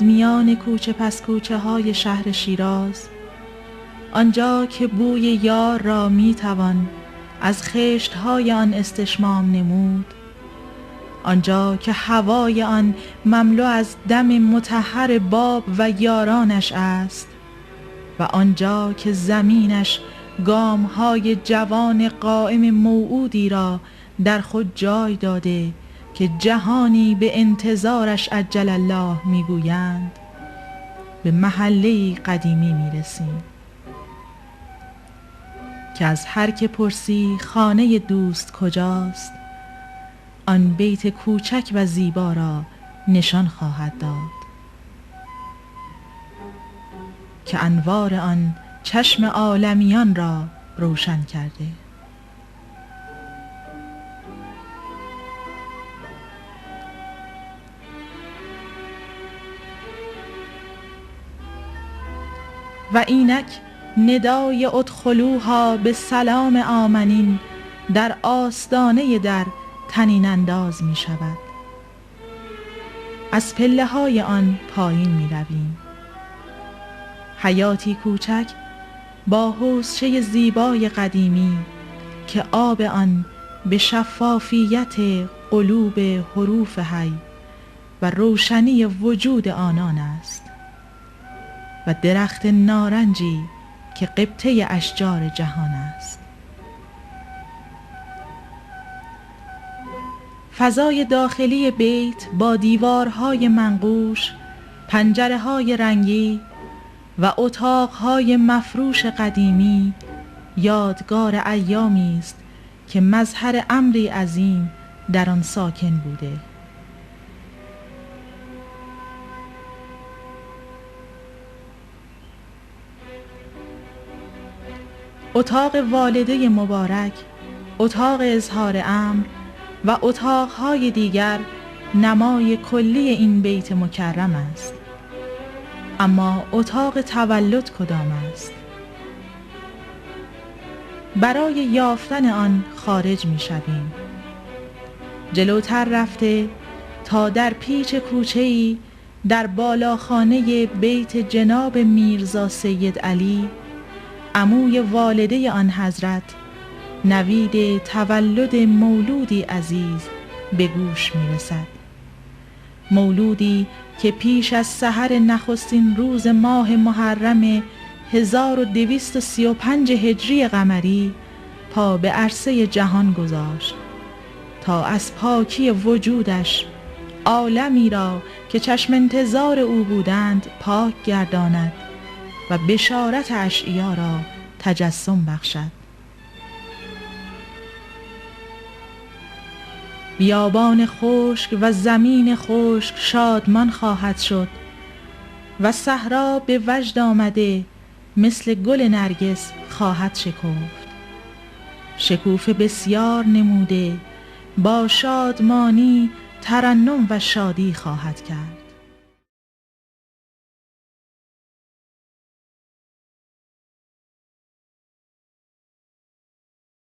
میان کوچه پس کوچه های شهر شیراز، آنجا که بوی یار را می توان از خشت های آن استشمام نمود، آنجا که هوای آن مملو از دم مطهر باب و یارانش است و آنجا که زمینش گام های جوان قائم موعودی را در خود جای داده که جهانی به انتظارش عجل الله میگویند، به محله قدیمی میرسیم که از هر که پرسی خانه دوست کجاست، آن بیت کوچک و زیبا را نشان خواهد داد که انوار آن چشم عالمیان را روشن کرده. و اینک ندای ادخلوها به سلام آمنین در آستانه در طنین انداز می شود. از پله های آن پایین می رویم. حیاتی کوچک با حوضچه زیبای قدیمی که آب آن به شفافیت قلوب حروف حی و روشنی وجود آنان است و درخت نارنجی که قبطه اشجار جهان است. فضای داخلی بیت با دیوارهای منقوش، پنجره‌های رنگی و اتاقهای مفروش قدیمی یادگار ایامی است که مظهر امری عظیم در آن ساکن بوده. اتاق والده مبارک، اتاق اظهار امر و اتاقهای دیگر نمای کلی این بیت مکرم است. اما اتاق تولد کدام است؟ برای یافتن آن خارج می شویم. جلوتر رفته تا در پیچ کوچه‌ای در بالاخانه بیت جناب میرزا سید علی، عموی والده آن حضرت، نوید تولد مولودی عزیز به گوش می رسد. مولودی که پیش از سحر نخستین روز ماه محرم 1235 هجری قمری پا به عرصه جهان گذاشت تا از پاکی وجودش عالمی را که چشم انتظار او بودند پاک گرداند و بشارت اشعیا را تجسم بخشد. بیابان خشک و زمین خشک شادمان خواهد شد و صحرا به وجد آمده مثل گل نرگس خواهد شکفت. شکوفه بسیار نموده با شادمانی ترنم و شادی خواهد کرد.